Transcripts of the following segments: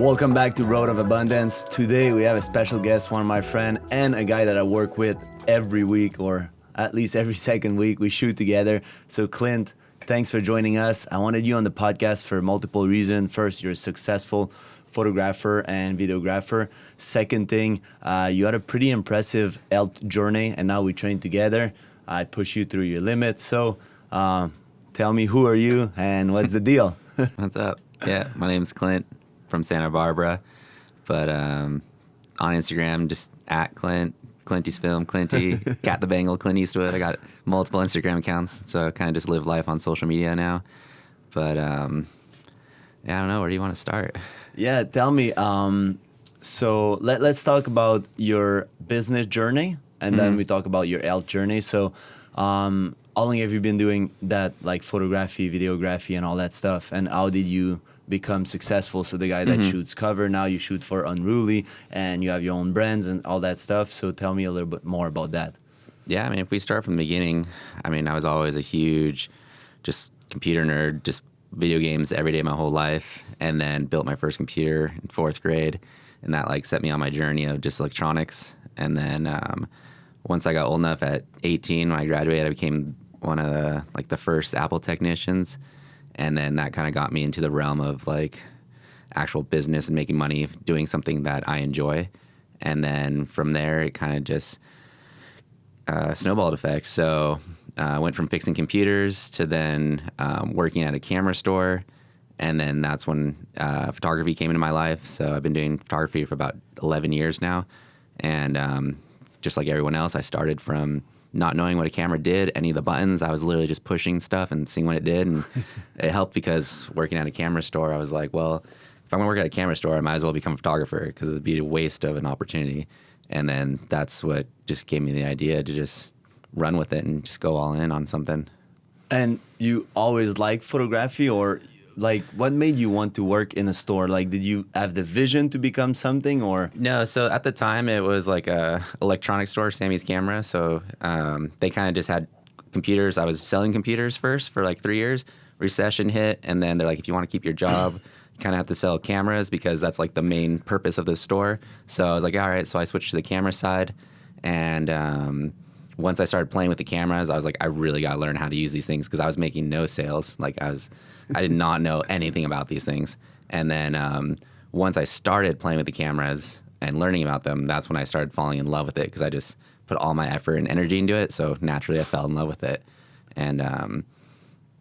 Welcome back to Road of Abundance. Today we have a special guest, one of my friends, and a guy that I work with every week, or at least every second week. We shoot together. So Clint, thanks for joining us. I wanted you on the podcast for multiple reasons. First, you're a successful photographer and videographer. Second thing, you had a pretty impressive health journey, and now we train together. I push you through your limits. So tell me, who are you and what's the deal? What's up? Yeah, my name's Clint from Santa Barbara, but on Instagram, just at Clint, Clinty's Film, Clinty, Cat the Bangle, Clint Eastwood. I got multiple Instagram accounts, so I kind of just live life on social media now. But yeah, I don't know. Where do you want to start? Yeah, tell me. So let's talk about your business journey, and then we talk about your health journey. So how long have you been doing that, like photography, videography, and all that stuff? And how did you become successful? So the guy that shoots cover, now you shoot for Unruly, and you have your own brands and all that stuff. So tell me a little bit more about that. Yeah, I mean, if we start from the beginning, I mean, I was always a huge just computer nerd, just video games every day my whole life, and then built my first computer in 4th grade, and that like set me on my journey of just electronics. And then once I got old enough at 18, when I graduated, I became one of the first Apple technicians. And then that kind of got me into the realm of like actual business and making money doing something that I enjoy. And then from there, it kind of just snowballed effect. So I went from fixing computers to then working at a camera store. And then that's when photography came into my life. So I've been doing photography for about 11 years now. And just like everyone else, I started from not knowing what a camera did, any of the buttons. I was literally just pushing stuff and seeing what it did. And it helped because working at a camera store, I was like, well, if I'm going to work at a camera store, I might as well become a photographer because it would be a waste of an opportunity. And then that's what just gave me the idea to just run with it and just go all in on something. And you always liked photography, or like what made you want to work in a store? Like, did you have the vision to become something, or? No, so at the time it was like a electronics store, Sammy's Camera. So they kind of just had computers. I was selling computers first for like 3 years. Recession hit, and then they're like, if you want to keep your job, you kind of have to sell cameras because that's like the main purpose of the store. So I was like, all right. So I switched to the camera side, and once I started playing with the cameras, I was like, I really got to learn how to use these things because I was making no sales. Like I did not know anything about these things. And then once I started playing with the cameras and learning about them, that's when I started falling in love with it because I just put all my effort and energy into it. So naturally, I fell in love with it. And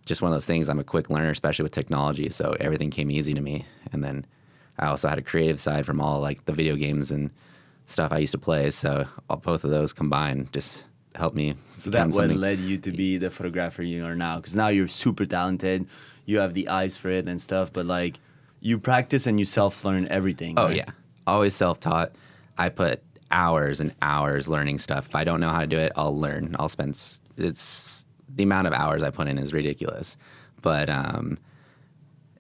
just one of those things, I'm a quick learner, especially with technology. So everything came easy to me. And then I also had a creative side from all like the video games and stuff I used to play. So both of those combined just helped me. So that's what led you to be the photographer you are now, because now you're super talented, you have the eyes for it and stuff, but like you practice and you self-learn everything. Oh, right? yeah. Always self-taught. I put hours and hours learning stuff. If I don't know how to do it, I'll learn. It's the amount of hours I put in is ridiculous. But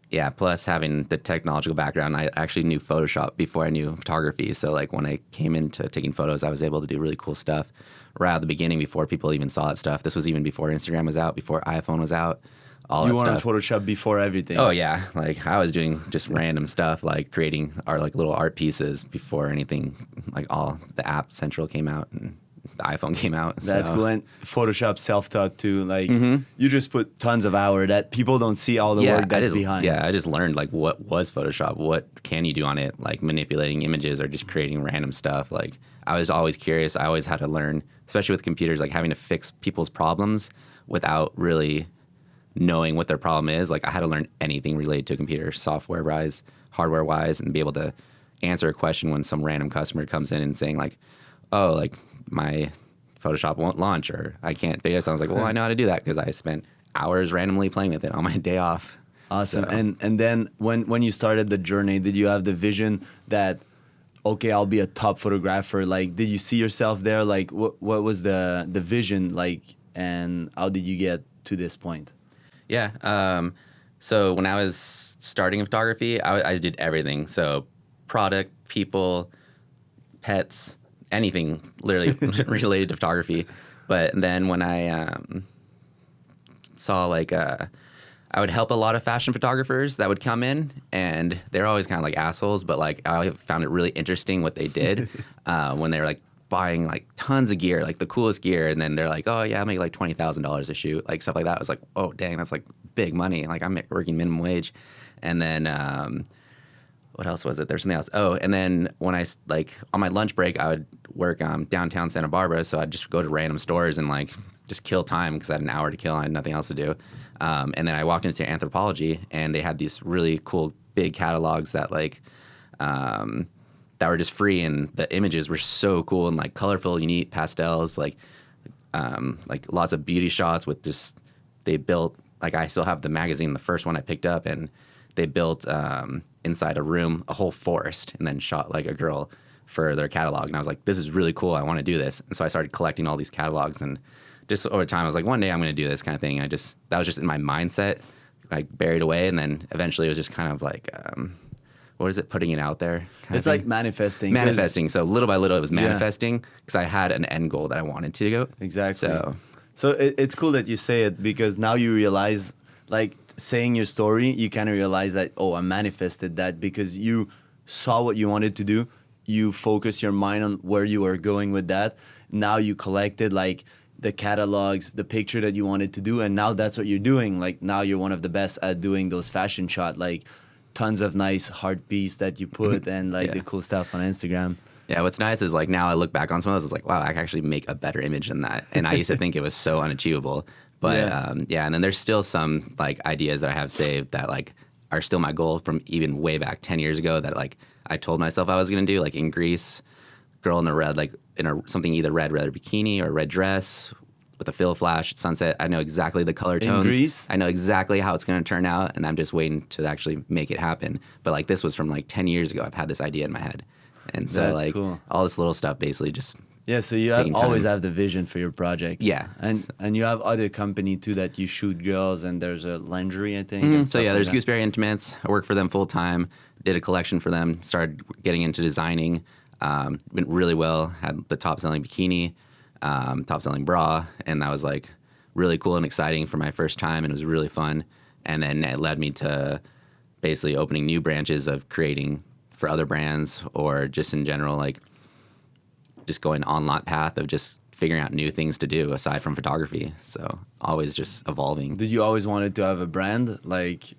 yeah, plus having the technological background, I actually knew Photoshop before I knew photography. So like when I came into taking photos, I was able to do really cool stuff right at the beginning before people even saw that stuff. This was even before Instagram was out, before iPhone was out, all You that were on stuff. Photoshop before everything. Oh yeah, like I was doing just random stuff, like creating our like little art pieces before anything, like all the App Central came out and the iPhone came out. That's so. cool. And Photoshop self-taught too. Like you just put tons of hour that people don't see all the work that's behind. Yeah, I just learned like what was Photoshop, what can you do on it, like manipulating images or just creating random stuff. Like I was always curious. I always had to learn, especially with computers, like having to fix people's problems without really knowing what their problem is. Like I had to learn anything related to a computer, software-wise, hardware-wise, and be able to answer a question when some random customer comes in and saying like, oh, like my Photoshop won't launch or I can't figure it out. So I was like, well, I know how to do that because I spent hours randomly playing with it on my day off. Awesome. So. And then when you started the journey, did you have the vision that, okay, I'll be a top photographer? Like, did you see yourself there? Like, what was the vision like, and how did you get to this point? Yeah. So when I was starting in photography, I did everything. So product, people, pets, anything literally related to photography. But then when I saw like I I would help a lot of fashion photographers that would come in, and they're always kind of like assholes, but like I found it really interesting what they did when they were like buying like tons of gear, like the coolest gear, and then they're like, oh yeah, I make like $20,000 a shoot, like stuff like that. I was like, oh dang, that's like big money. Like I'm working minimum wage, and then what else was it? There's something else. Oh, and then when I like on my lunch break, I would work downtown Santa Barbara, so I'd just go to random stores and like just kill time because I had an hour to kill. I had nothing else to do. And then I walked into Anthropologie, and they had these really cool big catalogs that like that were just free, and the images were so cool and like colorful, unique pastels, like lots of beauty shots with just they built like I still have the magazine, the first one I picked up, and they built inside a room a whole forest and then shot like a girl for their catalog. And I was like, this is really cool. I want to do this. And so I started collecting all these catalogs, and just over time, I was like, one day I'm going to do this kind of thing. And that was just in my mindset, like buried away. And then eventually it was just kind of like, what is it? Putting it out there. It's like manifesting. Manifesting. So little by little, it was manifesting because I had an end goal that I wanted to go. Exactly. So it's cool that you say it, because now you realize, like saying your story, you kind of realize that, oh, I manifested that because you saw what you wanted to do. You focus your mind on where you are going with that. Now you collected like the catalogs, the picture that you wanted to do, and now that's what you're doing. Like now you're one of the best at doing those fashion shot, like tons of nice heart piece that you put and like the cool stuff on Instagram. Yeah, what's nice is like now I look back on some of those, it's like, wow, I can actually make a better image than that. And I used to think it was so unachievable. But and then there's still some like ideas that I have saved that like are still my goal from even way back 10 years ago that like I told myself I was going to do, like in Greece, girl in the red, like in something either red bikini or red dress with a fill flash at sunset. I know exactly the color tones. In Greece? I know exactly how it's going to turn out, and I'm just waiting to actually make it happen. But like this was from like 10 years ago. I've had this idea in my head. And so That's like cool. all this little stuff basically just so you always have the vision for your project. Yeah. And you have other company too that you shoot girls, and there's a lingerie, I think. And so yeah, like there's that. Gooseberry Intimates. I work for them full time. Did a collection for them. Started getting into designing. Went really well. Had the top selling bikini, top selling bra, and that was like really cool and exciting for my first time, and it was really fun. And then it led me to basically opening new branches of creating for other brands, or just in general, like just going on that path of just figuring out new things to do aside from photography. So always just evolving. Did you always wanted to have a brand? Like,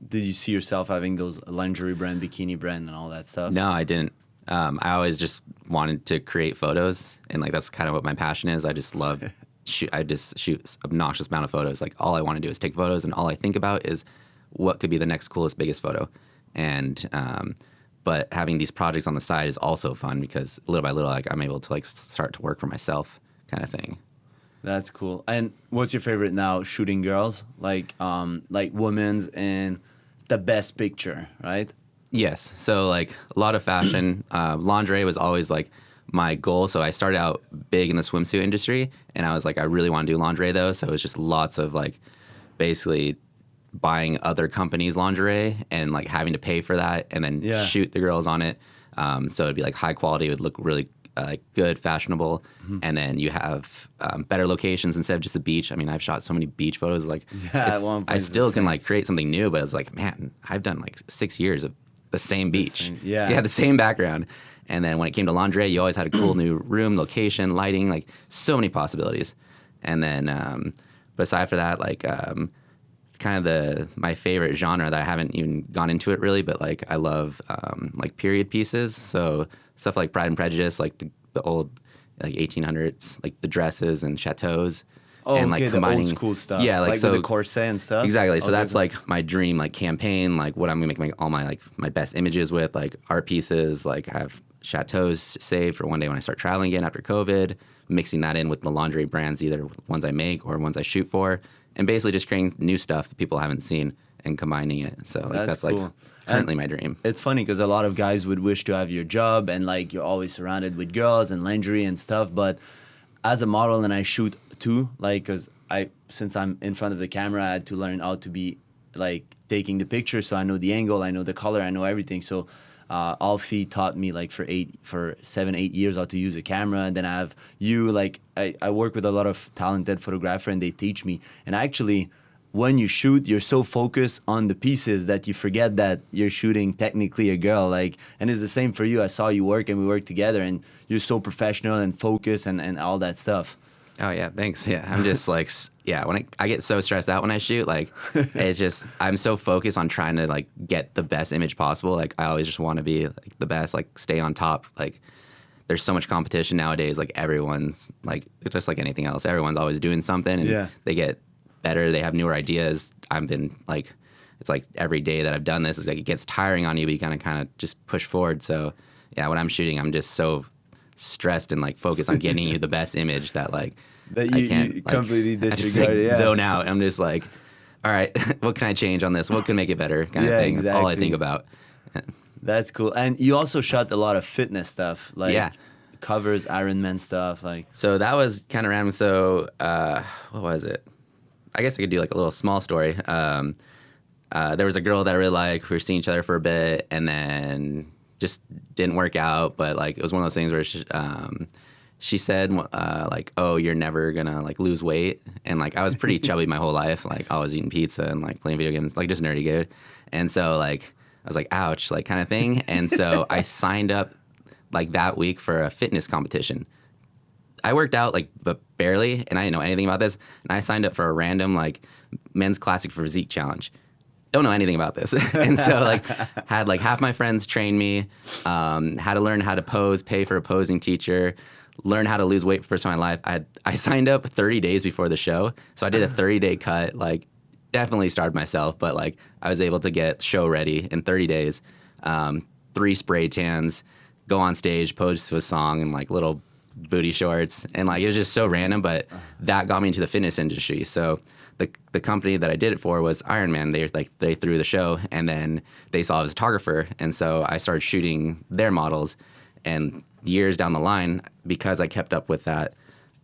did you see yourself having those lingerie brand, bikini brand, and all that stuff? No, I didn't. I always just wanted to create photos, and like that's kind of what my passion is. I just love I just shoot obnoxious amount of photos. Like all I want to do is take photos, and all I think about is what could be the next coolest, biggest photo. And but having these projects on the side is also fun because little by little, like I'm able to like start to work for myself, kind of thing. That's cool. And what's your favorite now? Shooting girls, like women's and the best picture, right? Yes. So like a lot of fashion, lingerie was always like my goal. So I started out big in the swimsuit industry, and I was like, I really want to do lingerie though. So it was just lots of like basically buying other companies' lingerie and like having to pay for that and then shoot the girls on it. So it'd be like high quality, it would look really good, fashionable. Mm-hmm. And then you have better locations instead of just the beach. I mean, I've shot so many beach photos. Like I still can like create something new, but it's like, man, I've done like 6 years of the same beach. The same background. And then when it came to lingerie, you always had a cool new room, location, lighting, like so many possibilities. And then, but aside for that, like kind of my favorite genre that I haven't even gone into it really, but like I love like period pieces. So stuff like Pride and Prejudice, like the old like 1800s, like the dresses and chateaus. Oh, and like combining the old school stuff. Yeah, like so with the corset and stuff. Exactly. So that's like my dream, like campaign, like what I'm gonna make all my like my best images with, like art pieces. Like I have chateaus saved for one day when I start traveling again after COVID. Mixing that in with the lingerie brands, either ones I make or ones I shoot for, and basically just creating new stuff that people haven't seen and combining it. So like, that's cool. like currently my dream. It's funny because a lot of guys would wish to have your job, and like you're always surrounded with girls and lingerie and stuff, but as a model, and I shoot too, like, because since I'm in front of the camera, I had to learn how to be like taking the picture, so I know the angle, I know the color, I know everything. So Alfie taught me like for 7-8 years how to use a camera, and then I have you, like I work with a lot of talented photographer, and they teach me. And actually when you shoot, you're so focused on the pieces that you forget that you're shooting technically a girl. Like, and it's the same for you. I saw you work and we worked together, and you're so professional and focused and all that stuff. Oh yeah, thanks. Yeah, I'm just like, yeah, when I get so stressed out when I shoot, like, it's just, I'm so focused on trying to like get the best image possible. Like, I always just want to be like the best, like stay on top. Like, there's so much competition nowadays. Like, everyone's like, it's just like anything else. Everyone's always doing something, and they get better. They have newer ideas. I've been like, it's like every day that I've done this is like, it gets tiring on you, but you kind of just push forward. So yeah, when I'm shooting, I'm just so stressed and like focused on getting you the best image that like, that I can't you like, completely disregard. I just like, zone out. I'm just like, all right, what can I change on this? What can make it better? Kind of thing. Exactly. That's all I think about. That's cool. And you also shot a lot of fitness stuff, like covers, Ironman stuff. Like, so that was kind of random. So what was it? I guess I could do like a little small story. There was a girl that I really liked. We were seeing each other for a bit, and then just didn't work out. But like, it was one of those things where she said, like, oh, you're never gonna like lose weight. And like, I was pretty chubby my whole life. Like, I was eating pizza and like playing video games, like just nerdy good. And so like, I was like, ouch, like kind of thing. And so I signed up like that week for a fitness competition. I worked out like, but barely, and I didn't know anything about this. And I signed up for a random like men's classic physique challenge. Don't know anything about this. And so like had like half my friends train me, had to learn how to pose, pay for a posing teacher, learn how to lose weight for the first time in my life. I signed up 30 days before the show. So I did a 30-day cut, like definitely starved myself, but like I was able to get show ready in 30 days, 3 spray tans, go on stage, pose to a song, and like little booty shorts. And like, it was just so random, but that got me into the fitness industry. So the company that I did it for was Ironman. They threw the show, and then they saw I was a photographer. And so I started shooting their models, and years down the line, because I kept up with that,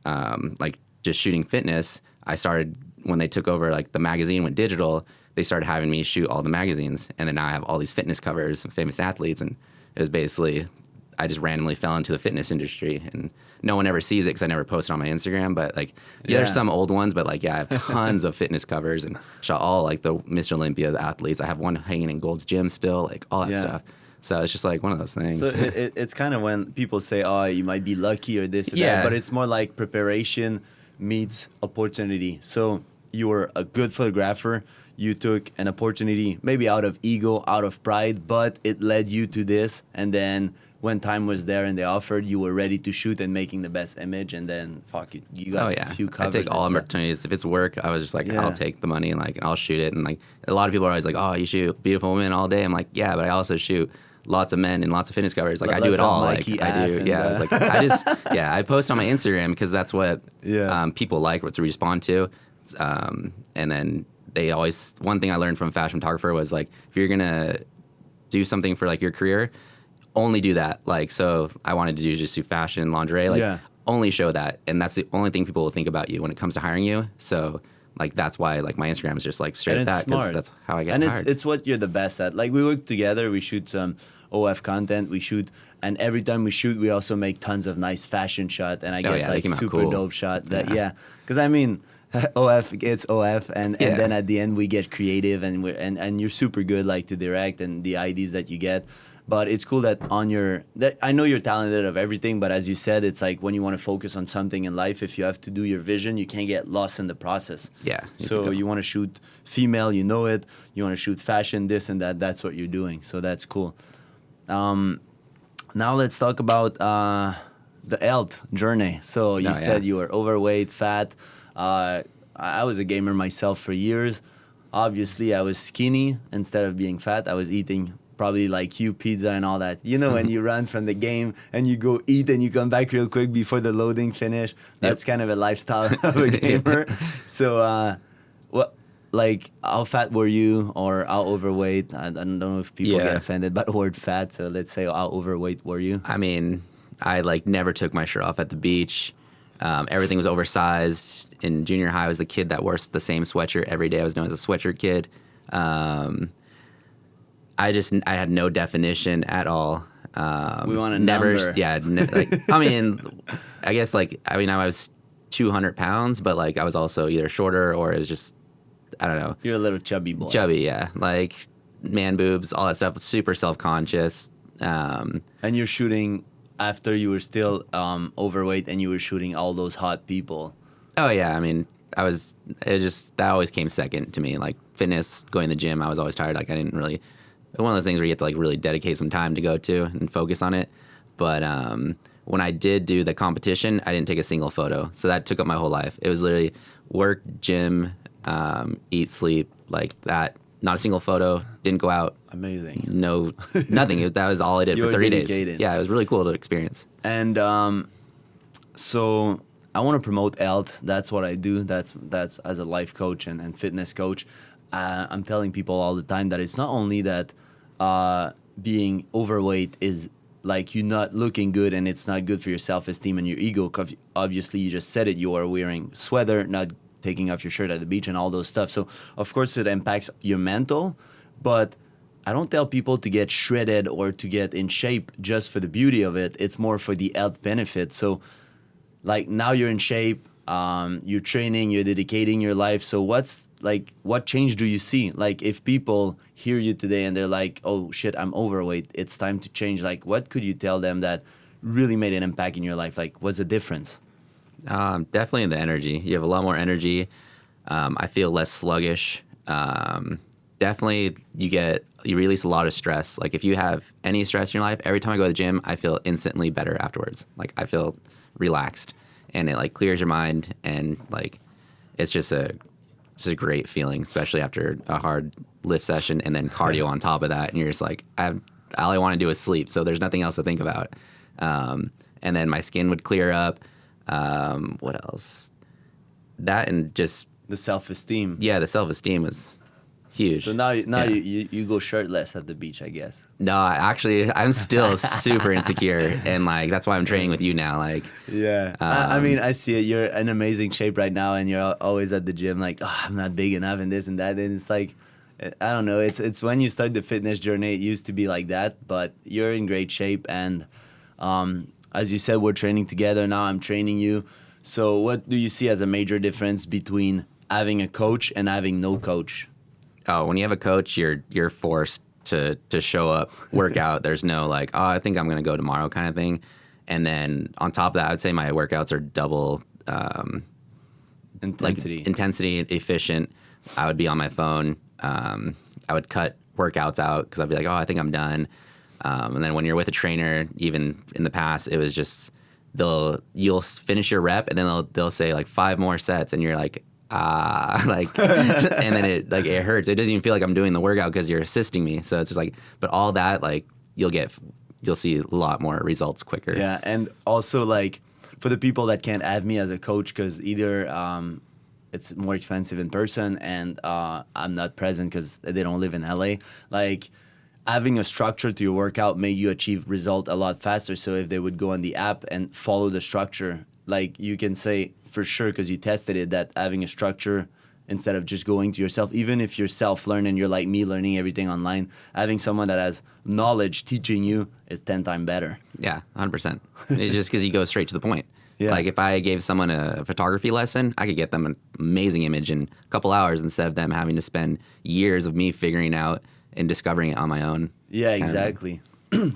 like just shooting fitness, I started, when they took over, like the magazine went digital, they started having me shoot all the magazines. And then now I have all these fitness covers of famous athletes. And it was basically, I just randomly fell into the fitness industry, and no one ever sees it because I never posted on my Instagram. But like, there's some old ones, but like, I have tons of fitness covers and shot all like the Mr. Olympia athletes. I have one hanging in Gold's Gym still, like all that stuff. So it's just like one of those things. So it's kind of when people say, oh, you might be lucky or this or that, but it's more like preparation meets opportunity. So you were a good photographer. You took an opportunity, maybe out of ego, out of pride, but it led you to this. And then when time was there and they offered, you were ready to shoot and making the best image. And then, fuck it, you got a few covers. I take all opportunities. If it's work, I was just like, I'll take the money and like I'll shoot it. And like, a lot of people are always like, oh, you shoot beautiful women all day. I'm like, yeah, but I also shoot lots of men and lots of fitness covers. Like, I do it all. Like, I do. Yeah. It's like, I post on my Instagram because that's what people like, what to respond to. And then they always, one thing I learned from a fashion photographer was like, if you're going to do something for like your career, only do that. Like, so I wanted to just do fashion, lingerie, like only show that. And that's the only thing people will think about you when it comes to hiring you. So like, that's why like my Instagram is just like straight at that, because that's how I get hired. And it's what you're the best at. Like, we work together, we shoot some OF content, and every time we shoot, we also make tons of nice fashion shot, and I get like super dope shot that, because I mean, OF gets OF, and then at the end we get creative, and you're super good like to direct and the ideas that you get. But it's cool that I know you're talented of everything, but as you said, it's like when you want to focus on something in life, if you have to do your vision, you can't get lost in the process. Yeah. So you want to shoot female, you know it. You want to shoot fashion, this and that. That's what you're doing. So that's cool. Now let's talk about the health journey. So you said you were overweight, fat. I was a gamer myself for years. Obviously, I was skinny instead of being fat. I was eating probably like you, pizza and all that. You know, when you run from the game and you go eat and you come back real quick before the loading finish. That's kind of a lifestyle of a gamer. So like, how fat were you, or how overweight? I don't know if people get offended by the word fat, so let's say how overweight were you? I mean, I like never took my shirt off at the beach. Everything was oversized. In junior high, I was the kid that wore the same sweatshirt every day. I was known as a sweatshirt kid. I had no definition at all. We want a number. I mean, I was 200 pounds, but like I was also either shorter or it was just I don't know. You're a little chubby boy. Chubby, yeah. Like man boobs, all that stuff. Super self-conscious. And you're shooting after you were still overweight and you were shooting all those hot people. Oh yeah, I mean, that always came second to me. Like fitness, going to the gym, I was always tired. Like I didn't really, one of those things where you have to like really dedicate some time to go to and focus on it. But when I did do the competition, I didn't take a single photo. So that took up my whole life. It was literally work, gym, eat, sleep, like that. Not a single photo. Didn't go out. Amazing. No, nothing. That was all I did for 30 dedicated. days. Yeah, it was really cool to experience. And so I want to promote health. That's what I do. That's as a life coach and fitness coach. I'm telling people all the time that it's not only that being overweight is like you're not looking good and it's not good for your self-esteem and your ego. 'Cause obviously, you just said it. You are wearing sweater, not taking off your shirt at the beach and all those stuff. So, of course, it impacts your mental, but I don't tell people to get shredded or to get in shape just for the beauty of it. It's more for the health benefit. So, like, now you're in shape, you're training, you're dedicating your life. So what change do you see? Like, if people hear you today and they're like, oh, shit, I'm overweight, it's time to change. Like, what could you tell them that really made an impact in your life? Like, what's the difference? Definitely in the energy. You have a lot more energy. I feel less sluggish. Definitely you release a lot of stress. Like if you have any stress in your life, every time I go to the gym, I feel instantly better afterwards. Like I feel relaxed and it like clears your mind and like it's just a great feeling, especially after a hard lift session and then cardio on top of that. And you're just like, all I want to do is sleep. So there's nothing else to think about. And then my skin would clear up. What else? That and just The self-esteem. yeah, the self-esteem was huge. So now Yeah. you go shirtless at the beach, I guess. No, I'm still super insecure, and like that's why I'm training with you now. Like, Yeah. I mean, I see it. You're in amazing shape right now, and you're always at the gym like, oh, I'm not big enough and this and that. And it's like, I don't know. It's when you start the fitness journey, it used to be like that, but you're in great shape. And as you said, we're training together. Now I'm training you. So what do you see as a major difference between having a coach and having no coach? oh, when you have a coach, you're forced to show up, work out. There's no like, oh, I think I'm gonna go tomorrow kind of thing. And then on top of that, I would say my workouts are double Intensity. like intensity, efficient. I would be on my phone. I would cut workouts out because I'd be like, oh, I think I'm done. And then when you're with a trainer, even in the past, it was just you'll finish your rep and then they'll say like 5 more sets, and you're like, like, and then it hurts. It doesn't even feel like I'm doing the workout because you're assisting me. So it's just like, but all that, like, you'll see a lot more results quicker. Yeah, and also like for the people that can't have me as a coach because either it's more expensive in person and I'm not present because they don't live in LA. Like having a structure to your workout made you achieve result a lot faster. So if they would go on the app and follow the structure, like you can say for sure because you tested it that having a structure instead of just going to yourself, even if you're self-learning, you're like me learning everything online, having someone that has knowledge teaching you is 10 times better. Yeah, 100%. It's just because you go straight to the point. Yeah. Like if I gave someone a photography lesson, I could get them an amazing image in a couple hours instead of them having to spend years of me figuring out and discovering it on my own. Yeah, exactly.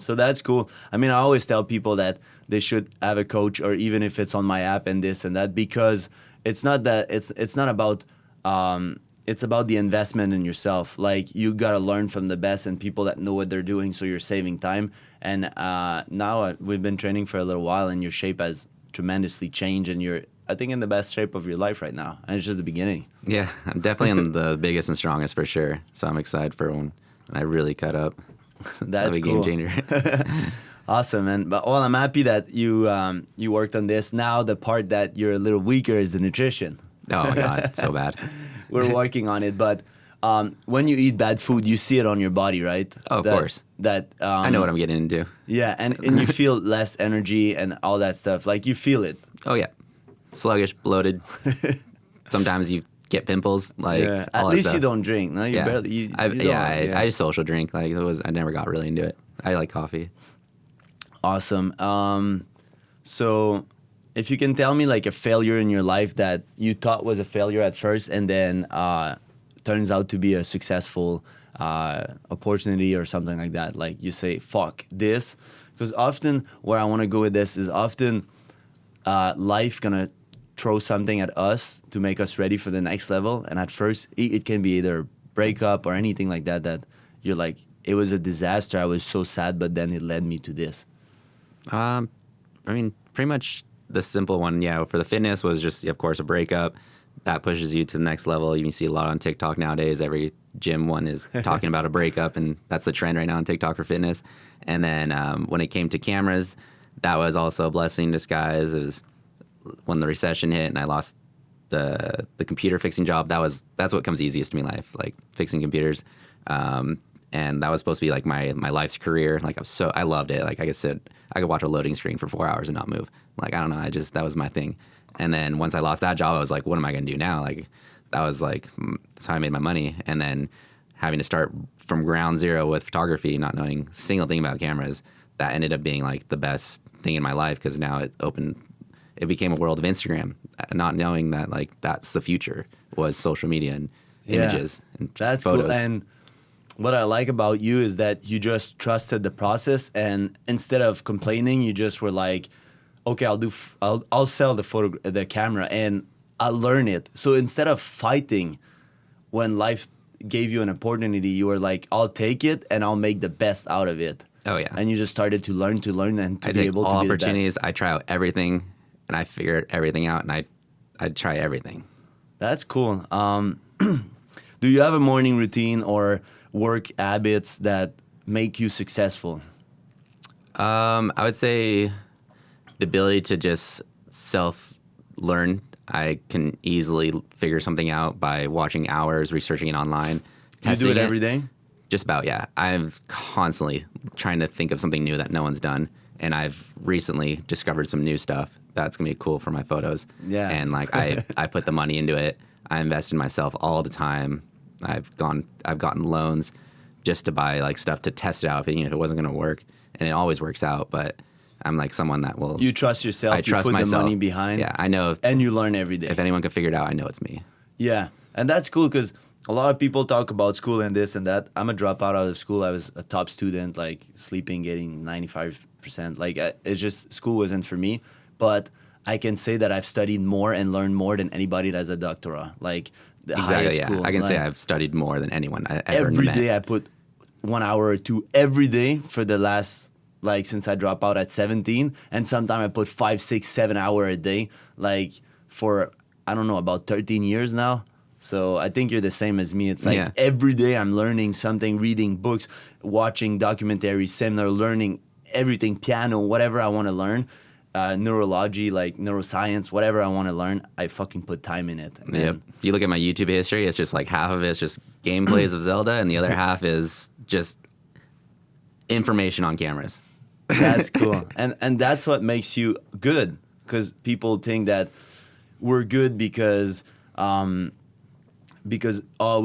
So that's cool. I mean, I always tell people that they should have a coach, or even if it's on my app and this and that, because it's not that it's not about it's about the investment in yourself. Like you gotta learn from the best and people that know what they're doing, so you're saving time. And now we've been training for a little while, and your shape has tremendously changed, and you're, I think, in the best shape of your life right now. And it's just the beginning. Yeah, I'm definitely in the biggest and strongest for sure. So I'm excited for when I really cut up. That's That'll be cool. a game changer. Awesome, man. But well, I'm happy that you worked on this. Now the part that you're a little weaker is the nutrition. Oh my God, so bad. We're working on it, but when you eat bad food, you see it on your body, right? Oh, of course. I I know what I'm getting into. Yeah, and you feel less energy and all that stuff. Like you feel it. Oh yeah, sluggish, bloated. Sometimes you get pimples. Like Yeah. all At that least stuff. you don't drink. No, you Yeah. barely. You don't, I just social drink. Like I never got really into it. I like coffee. Awesome. So if you can tell me like a failure in your life that you thought was a failure at first, and then turns out to be a successful opportunity or something like that, like you say, fuck this. Because often where I want to go with this is often life gonna throw something at us to make us ready for the next level. And at first, it can be either breakup or anything like that, that you're like, it was a disaster. I was so sad, but then it led me to this. I mean, pretty much the simple one, yeah, for the fitness was just, of course, a breakup. That pushes you to the next level. You can see a lot on TikTok nowadays. Every gym one is talking about a breakup, and that's the trend right now on TikTok for fitness. And then when it came to cameras, that was also a blessing in disguise. It was when the recession hit and I lost the computer fixing job. That's what comes easiest to me in life, like fixing computers. And that was supposed to be like my life's career. Like I loved it. Like I could watch a loading screen for 4 hours and not move. Like I don't know, that was my thing. And then once I lost that job, I was like, what am I going to do now? Like that was like that's how I made my money. And then having to start from ground zero with photography, not knowing a single thing about cameras, that ended up being like the best thing in my life because now it became a world of Instagram, not knowing that like that's the future was social media and images and that's photos. Cool. And what I like about you is that you just trusted the process, and instead of complaining, you just were like, okay, I'll sell the camera and I'll learn it. So instead of fighting when life gave you an opportunity, you were like, I'll take it and I'll make the best out of it. Oh yeah. And you just started to learn and to I be take able all to be opportunities. the best. I try out everything and I figure everything out, and I try everything. That's cool. Do you have a morning routine or work habits that make you successful? I would say the ability to just self-learn. I can easily figure something out by watching hours, researching it online, testing You do it every day? Just about, yeah. I'm constantly trying to think of something new that no one's done, and I've recently discovered some new stuff that's gonna be cool for my photos. Yeah. And like I put the money into it. I invest in myself all the time. I've gotten loans just to buy like stuff to test it out if it wasn't gonna work, and it always works out. But I'm like someone that will. You trust yourself. I trust you put myself. the money behind. Yeah, I know. And you learn every day. If anyone can figure it out, I know it's me. Yeah, and that's cool because a lot of people talk about school and this and that. I'm a dropout out of school. I was a top student, like sleeping, getting 95%. Like it's just school wasn't for me. But I can say that I've studied more and learned more than anybody that has a doctorate. Like the highest Yeah. school. I can say Like, I've studied more than anyone I ever every met. day I put 1 hour or two every day for the last, like, since I dropped out at 17, and sometimes I put 5, 6, 7 hours a day, like for I don't know, about 13 years now. So I think you're the same as me. It's like every day I'm learning something, reading books, watching documentaries, seminar, learning everything, piano, whatever I want to learn, neurology, like neuroscience, whatever I want to learn, I fucking put time in it. Yep. If you look at my YouTube history, it's just like half of it's just gameplays of Zelda, and the other half is just information on cameras. That's cool. And that's what makes you good, because people think that we're good because we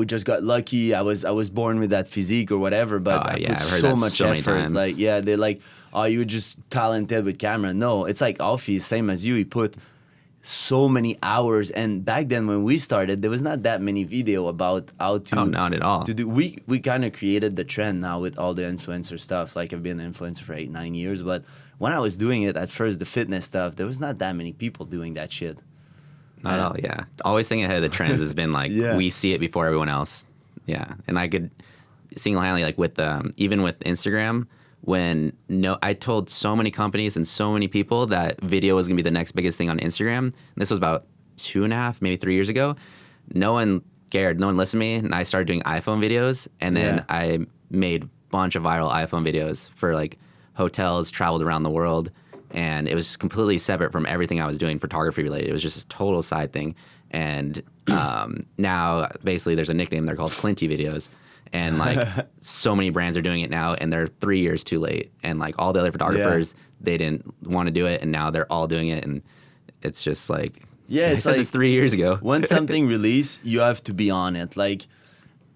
just got lucky. I was born with that physique or whatever, but I put I've heard so that much so many effort. times. Like they're like, oh, you were just talented with camera. No, it's like Alfie, same as you. He put so many hours, and back then when we started, there was not that many video about how to. Oh, not at all. To do we kind of created the trend now with all the influencer stuff. Like I've been an influencer for 8-9 years, but when I was doing it at first, the fitness stuff, there was not that many people doing that shit. Not at all, yeah. Always staying ahead of the trends has been like, we see it before everyone else. Yeah. And I could single-handedly, like with, even with Instagram, I told so many companies and so many people that video was going to be the next biggest thing on Instagram. And this was about 2.5, maybe 3 years ago. No one cared. No one listened to me. And I started doing iPhone videos. And then I made a bunch of viral iPhone videos for like hotels, traveled around the world. And it was completely separate from everything I was doing photography related. It was just a total side thing. And now basically there's a nickname. They're called Clinty videos. And like so many brands are doing it now, and they're 3 years too late. And like all the other photographers, they didn't want to do it, and now they're all doing it. And it's just like, yeah, it's I said like this 3 years ago. When something releases, you have to be on it. Like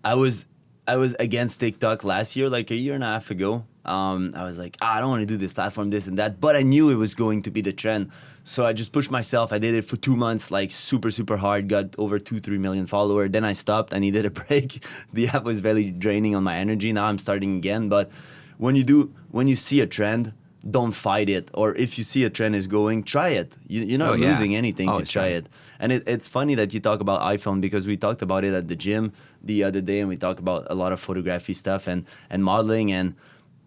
I was I was against TikTok last year, like a year and a half ago. I was like, I don't want to do this platform, this and that, but I knew it was going to be the trend. So I just pushed myself. I did it for 2 months, like super, super hard, got over 2-3 million followers. Then I stopped. I needed a break. The app was very draining on my energy. Now I'm starting again. But when you see a trend, don't fight it. Or if you see a trend is going, try it. You're not losing anything to try it. And it's funny that you talk about iPhone, because we talked about it at the gym the other day, and we talked about a lot of photography stuff and modeling. And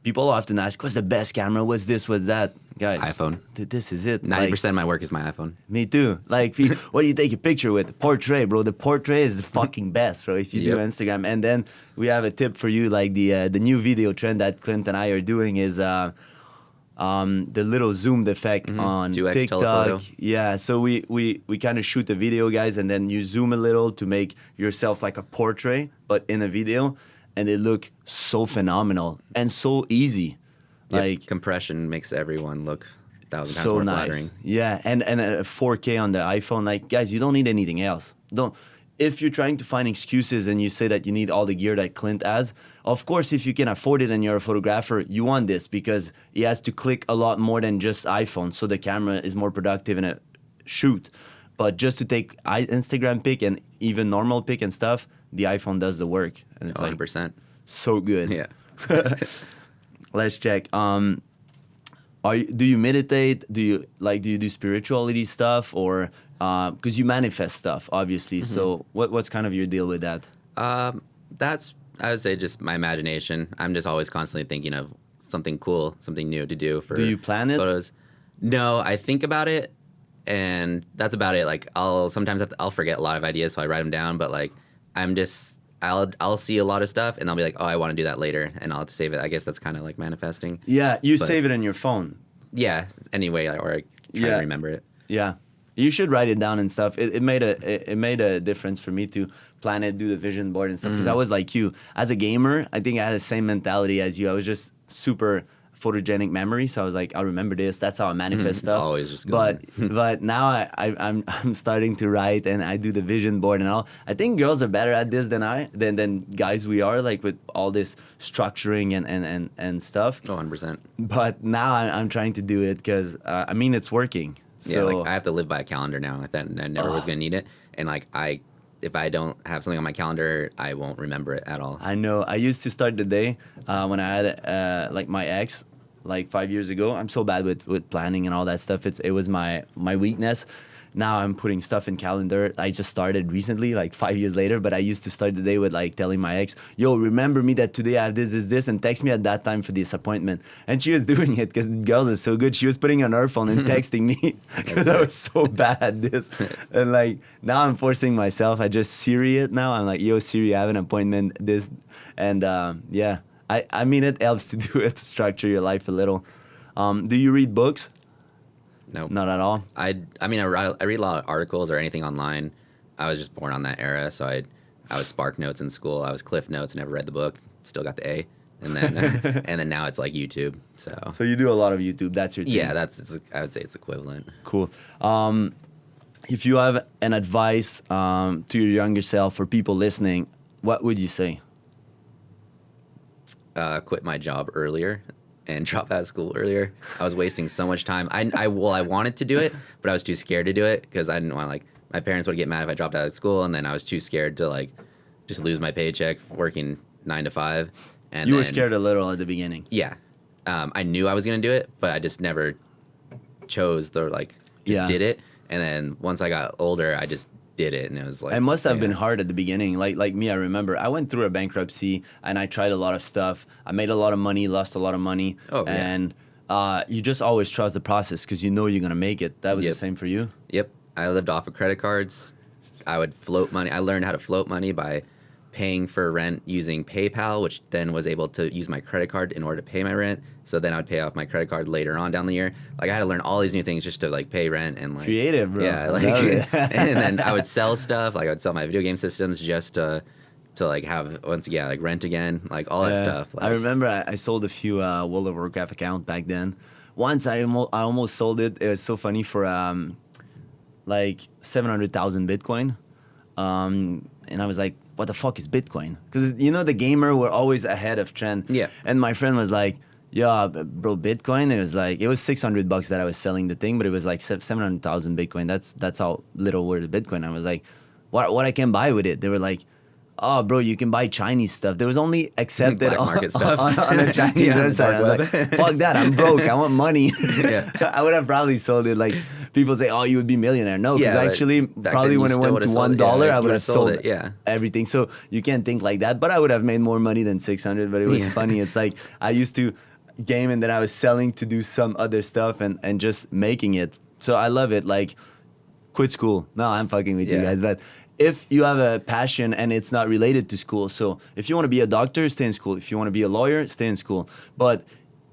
people often ask, what's the best camera? What's this? What's that? Guys, iPhone. This is it. 90% of my work is my iPhone. Me too. Like, what do you take a picture with? Portrait, bro. The portrait is the fucking best, bro. If you do Instagram. And then we have a tip for you, like the new video trend that Clint and I are doing is the little zoomed effect on 2x TikTok. telephoto. Yeah, so we kind of shoot a video, guys, and then you zoom a little to make yourself like a portrait, but in a video, and it look so phenomenal and so easy. Like, compression makes everyone look 1,000 times so more nice. flattering. Yeah, and a 4K on the iPhone. Like, guys, you don't need anything else. Don't. If you're trying to find excuses and you say that you need all the gear that Clint has, of course, if you can afford it and you're a photographer, you want this, because he has to click a lot more than just iPhone, so the camera is more productive in a shoot. But just to take Instagram pic and even normal pic and stuff, the iPhone does the work, and it's 100%. like so good. Yeah. Let's check. Do you meditate? Do you do spirituality stuff, or because you manifest stuff, obviously? So what's kind of your deal with that? That's, I would say, just my imagination. I'm just always constantly thinking of something cool, something new to do for Do you plan it? photos. No, I think about it, and that's about it. Like, I'll forget a lot of ideas, so I write them down. But like, I'll see a lot of stuff, and I'll be like, oh, I want to do that later, and I'll have to save it. I guess that's kind of like manifesting. Yeah, you save it in your phone. Yeah, anyway, or I try to remember it. Yeah, you should write it down and stuff. It made a difference for me to plan it, do the vision board and stuff. Because I was like you, as a gamer, I think I had the same mentality as you. I was just super photogenic memory, so I was like, I'll remember this. That's how I manifest stuff. It's always just going. But now I'm starting to write, and I do the vision board and all. I think girls are better at this than guys we are, like with all this structuring and stuff. Oh, 100%. But now I'm trying to do it because it's working. So Yeah, like, I have to live by a calendar now. I thought I never was gonna need it, and like if I don't have something on my calendar, I won't remember it at all. I know. I used to start the day when I had like my ex, like 5 years ago. I'm so bad with planning and all that stuff. It was my weakness. Now I'm putting stuff in calendar. I just started recently, like 5 years later, but I used to start the day with like telling my ex, yo, remember me that today I have this, and text me at that time for this appointment. And she was doing it because girls are so good. She was putting on her phone and texting me because I was so bad at this. And like, now I'm forcing myself. I just Siri it now. I'm like, yo, Siri, I have an appointment, this. And yeah, I mean, it helps to do it, structure your life a little. Do you read books? No, Not at all. I read a lot of articles or anything online. I was just born on that era, so I was Spark Notes in school. I was Cliff Notes, never read the book, still got the A, and then and then now it's like YouTube. So you do a lot of YouTube. That's your thing. Yeah, I would say it's equivalent. Cool. If you have an advice to your younger self or people listening, what would you say? Quit my job earlier and drop out of school earlier. I was wasting so much time. I wanted to do it, but I was too scared to do it because I didn't want, like, my parents would get mad if I dropped out of school, and then I was too scared to like just lose my paycheck working 9 to 5. And You were scared a little at the beginning. Yeah, I knew I was gonna do it, but I just never chose did it. And then once I got older, I just did it, and it was like, It must have been hard at the beginning. Like me, I remember I went through a bankruptcy and I tried a lot of stuff. I made a lot of money, lost a lot of money. Oh, yeah. And you just always trust the process because you know you're gonna make it. That was the Yep. same for you. Yep. I lived off of credit cards. I would float money. I learned how to float money by paying for rent using PayPal, which then was able to use my credit card in order to pay my rent. So then I would pay off my credit card later on down the year. Like, I had to learn all these new things just to like pay rent and like Creative, bro. Yeah, Love it. and then I would sell stuff. Like, I would sell my video game systems just to like have like rent again, like all that stuff. Like, I remember I sold a few World of Warcraft account back then. Once I almost sold it. It was so funny for like 700,000 Bitcoin. And I was like, what the fuck is Bitcoin? Because, you know, the gamer were always ahead of trend. Yeah. And my friend was like, yeah, bro, Bitcoin, it was $600 that I was selling the thing, but it was like 700,000 Bitcoin. That's how little worth Bitcoin. I was like, what I can buy with it? They were like, oh, bro, you can buy Chinese stuff. There was only accepted Black market stuff. on a Chinese Yeah, website. I was like, fuck that, I'm broke. I want money. Yeah. I would have probably sold it. Like, people say, oh, you would be millionaire. No, because Yeah, but actually, back probably then you when it still went would've to sold it. $1, Yeah, I you would have sold it, yeah. everything. So you can't think like that. But I would have made more money than 600. But it was funny. It's like, I used to game and then I was selling to do some other stuff and just making it. So I love it. Like, quit school. No, I'm fucking with you guys. But if you have a passion and it's not related to school, so if you want to be a doctor, stay in school. If you want to be a lawyer, stay in school. But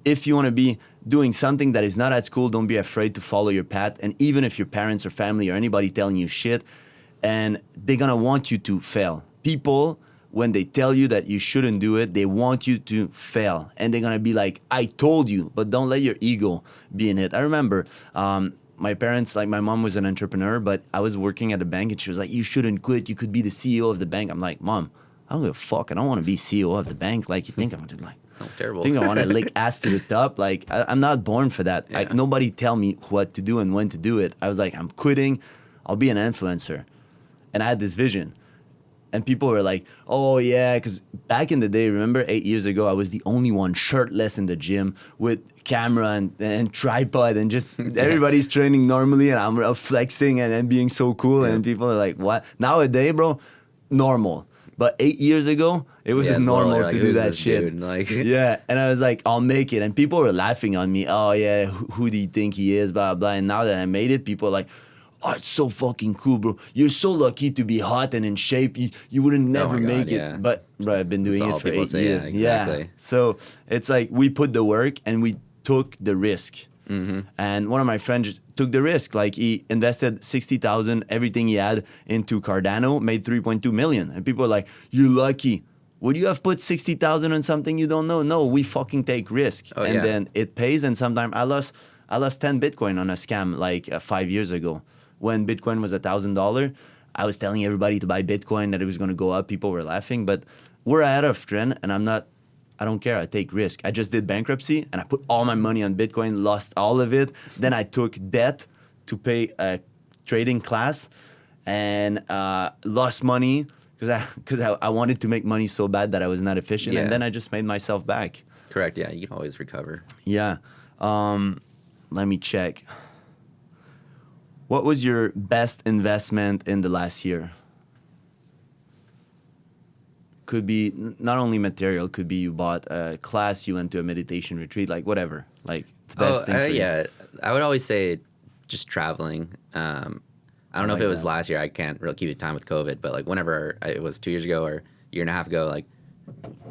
if you want to be doing something that is not at school, don't be afraid to follow your path. And even if your parents or family or anybody telling you shit, and they're going to want you to fail. People, when they tell you that you shouldn't do it, they want you to fail. And they're going to be like, I told you, but don't let your ego be in it. I remember my parents, like my mom was an entrepreneur, but I was working at a bank and she was like, you shouldn't quit. You could be the CEO of the bank. I'm like, Mom, I don't give a fuck. I don't want to be CEO of the bank. Like, you think I'm going to like, Oh, terrible. I think I want to lick ass to the top. Like, I'm not born for that. Yeah. Nobody tell me what to do and when to do it. I was like, I'm quitting. I'll be an influencer. And I had this vision. And people were like, oh, yeah, because back in the day, remember 8 years ago, I was the only one shirtless in the gym with camera and tripod and just everybody's training normally and I'm flexing and being so cool. And people are like, what? Nowadays, bro, normal. But 8 years ago, it was just it's normal literally to like, do who's that this shit. dude? Like, Yeah, and I was like, I'll make it. And people were laughing on me. Oh, yeah, who do you think he is, blah, blah. And now that I made it, people are like, oh, it's so fucking cool, bro. You're so lucky to be hot and in shape. You wouldn't never my God, make it. yeah. But, bro, I've been doing That's it all for people 8 say, years. yeah, exactly. So it's like we put the work and we took the risk. Mm-hmm. And one of my friends took the risk. Like, he invested 60,000, everything he had into Cardano, made 3.2 million. And people are like, you're lucky. Would you have put 60,000 on something you don't know? No, we fucking take risk. Oh, and yeah. then it pays. And sometimes I lost 10 Bitcoin on a scam like 5 years ago. When Bitcoin was $1,000, I was telling everybody to buy Bitcoin, that it was going to go up. People were laughing, but we're ahead of trend, and I don't care. I take risk. I just did bankruptcy, and I put all my money on Bitcoin, lost all of it. Then I took debt to pay a trading class, and lost money because I wanted to make money so bad that I was not efficient, Yeah. and then I just made myself back. correct. Yeah, you can always recover. Yeah. Let me check. What was your best investment in the last year? Could be not only material, could be you bought a class, you went to a meditation retreat, like whatever. Like the best thing for you. Yeah. I would always say just traveling. I don't know if like it was that. last year. I can't really keep time with COVID, but like whenever it was 2 years ago or a year and a half ago, like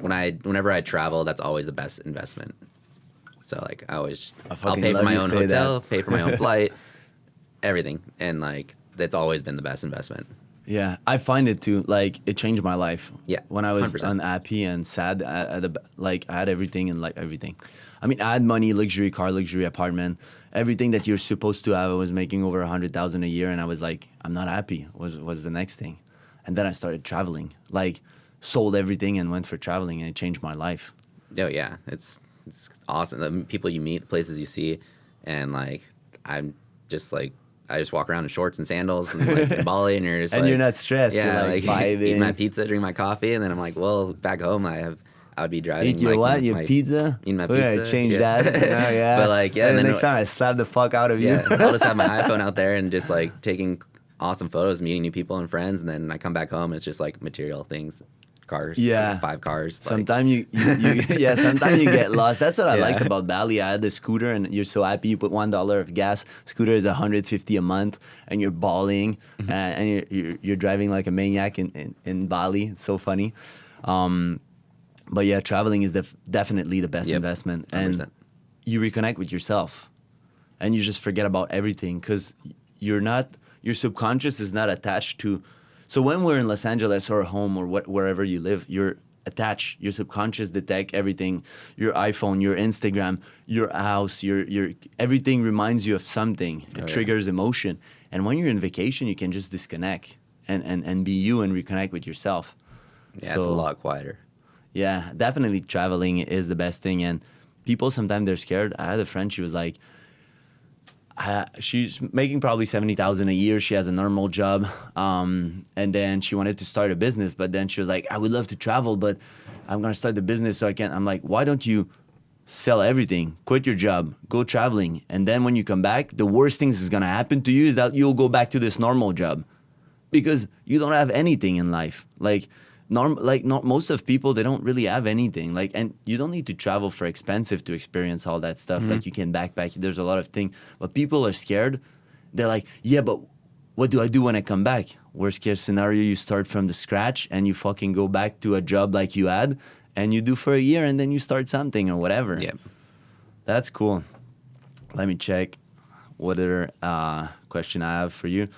whenever I travel, that's always the best investment. So like I'll fucking pay for love my you own say hotel, that. pay for my own flight, everything, and like that's always been the best investment. Yeah, I find it too. Like, it changed my life. Yeah, when I was 100%. unhappy and sad, I had everything and like everything. I mean, I had money, luxury car, luxury apartment, everything that you're supposed to have. I was making over 100,000 a year, and I was like, I'm not happy. Was the next thing, and then I started traveling. Like, sold everything and went for traveling, and it changed my life. Oh yeah, it's awesome. The people you meet, the places you see, and like I'm just like I just walk around in shorts and sandals and like in Bali, and you're just And like, you're not stressed. yeah, You're like vibing. eat my pizza, drink my coffee, and then I'm like, well, back home I would be driving. Eat your like, what? Your my pizza? Eating my We're gonna pizza. change Yeah. that. Oh, yeah. But like, yeah, And and the then next time I slap the fuck out of you. yeah, I'll just have my iPhone out there and just like taking awesome photos, meeting new people and friends, and then I come back home and it's just like material things. Cars, Yeah. 5 cars. Sometimes you yeah, sometimes you get lost. That's what I Yeah. liked about Bali. I had the scooter, and you're so happy. You put $1 of gas. Scooter is $150 a month, and you're bawling, and you're driving like a maniac in Bali. It's so funny. But yeah, traveling is definitely the best Yep. investment, and 100%. you reconnect with yourself, and you just forget about everything because your subconscious is not attached to. So when we're in Los Angeles or home or wherever you live, you're attached. Your subconscious detect everything. Your iPhone, your Instagram, your house, your everything reminds you of something. It yeah. triggers emotion. And when you're in vacation, you can just disconnect and be you and reconnect with yourself. Yeah, it's a lot quieter. Yeah, definitely traveling is the best thing. And people sometimes they're scared. I had a friend, she was like, she's making probably 70,000 a year. She has a normal job, and then she wanted to start a business. But then she was like, I would love to travel, but I'm gonna start the business, so I can't. I'm like, why don't you sell everything, quit your job, go traveling, and then when you come back, the worst things is gonna happen to you is that you'll go back to this normal job, because you don't have anything in life. Like not most of people, they don't really have anything. Like, and you don't need to travel for expensive to experience all that stuff. Like you can backpack. There's a lot of things, but people are scared. They're like, yeah, but what do I do when I come back? Worst case scenario, you start from the scratch and you fucking go back to a job like you had, and you do for a year, and then you start something or whatever. Yeah, that's cool. Let me check what other question I have for you.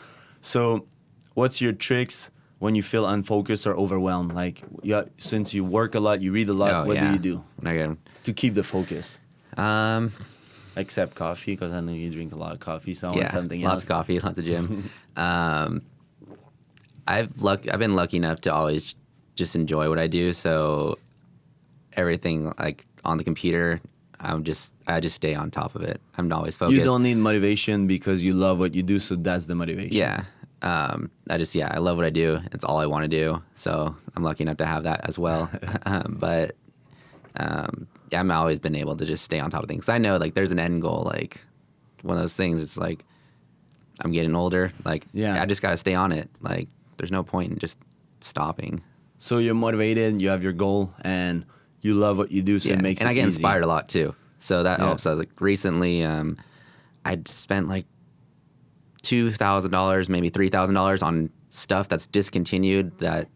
So, what's your tricks when you feel unfocused or overwhelmed? Like, yeah, since you work a lot, you read a lot, what do you do to keep the focus? Except coffee, because I know you drink a lot of coffee, so I want something else. Lots of coffee, lots of gym. I've been lucky enough to always just enjoy what I do, so everything like on the computer, I just stay on top of it. I'm always focused. You don't need motivation because you love what you do, so that's the motivation. Yeah. I love what I do. It's all I want to do. So I'm lucky enough to have that as well. But I've always been able to just stay on top of things. I know like there's an end goal, like one of those things. It's like I'm getting older. Like I just got to stay on it. Like there's no point in just stopping. So you're motivated, you have your goal, and you love what you do, so it makes it easy. And I get inspired a lot too. So that helps. I was like recently, I'd spent like $2,000, maybe $3,000 on stuff that's discontinued, that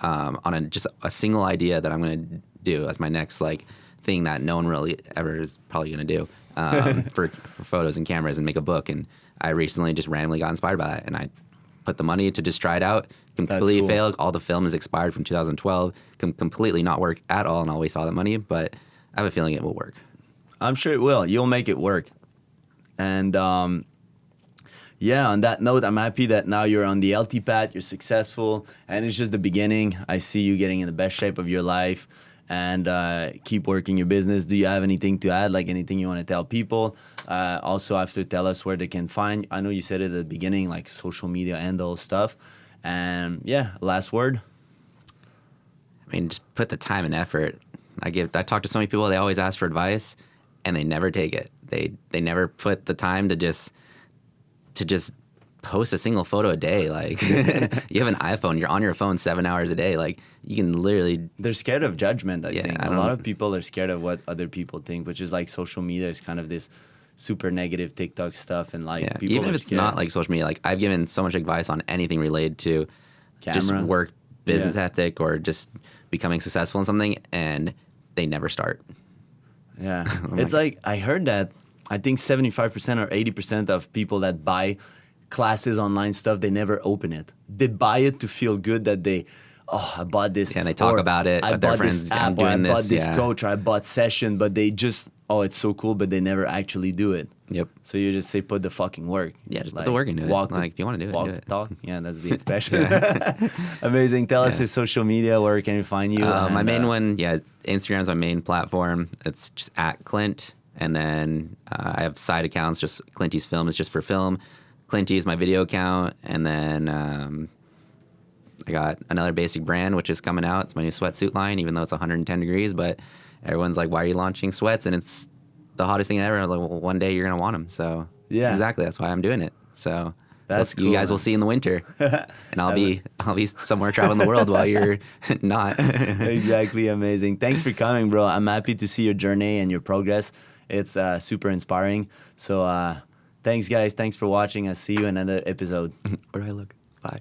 on just a single idea that I'm going to do as my next like thing that no one really ever is probably going to do for photos and cameras and make a book. And I recently just randomly got inspired by that, and I put the money to just try it out. Completely failed. All the film is expired from 2012. Completely not work at all, and I'll waste all that money. But I have a feeling it will work. I'm sure it will. You'll make it work. And on that note, I'm happy that now you're on the LT path, you're successful, and it's just the beginning. I see you getting in the best shape of your life, and keep working your business. Do you have anything to add, like anything you want to tell people? Also, have to tell us where they can find. I know you said it at the beginning, like social media handle stuff. And last word. I mean, just put the time and effort. I talk to so many people, they always ask for advice, and they never take it. They never put the time to just post a single photo a day. Like you have an iPhone, you're on your phone 7 hours a day. Like you can literally. They're scared of judgment. I think a lot of people are scared of what other people think, which is like social media is kind of this super negative TikTok stuff, and like people even if it's not like social media. Like I've given so much advice on anything related to just work, business ethic, or just becoming successful in something, and they never start. Yeah, it's like I heard that. I think 75% or 80% of people that buy classes, online stuff, they never open it. They buy it to feel good that I bought this. Yeah, and they talk about it with their friends. I bought this coach, or I bought session, but they just, it's so cool, but they never actually do it. Yep. So you just say, put the fucking work. Yeah, just put the work into it. Like, if you want to do it, walk do it. the talk. Yeah, that's the expression. Amazing. Tell us your social media. Where can we find you? My main one, Instagram's my main platform. It's just at Clint. And then I have side accounts, just Clinty's Film is just for film. Clinty is my video account. And then I got another basic brand, which is coming out. It's my new sweatsuit line, even though it's 110 degrees. But everyone's like, why are you launching sweats? And it's the hottest thing ever. I was like, well, one day you're going to want them. So exactly, that's why I'm doing it. So that's cool, you guys will see in the winter. And I'll be somewhere traveling the world while you're not. Exactly, amazing. Thanks for coming, bro. I'm happy to see your journey and your progress. It's super inspiring. So thanks, guys. Thanks for watching. I'll see you in another episode. Where do I look? Bye.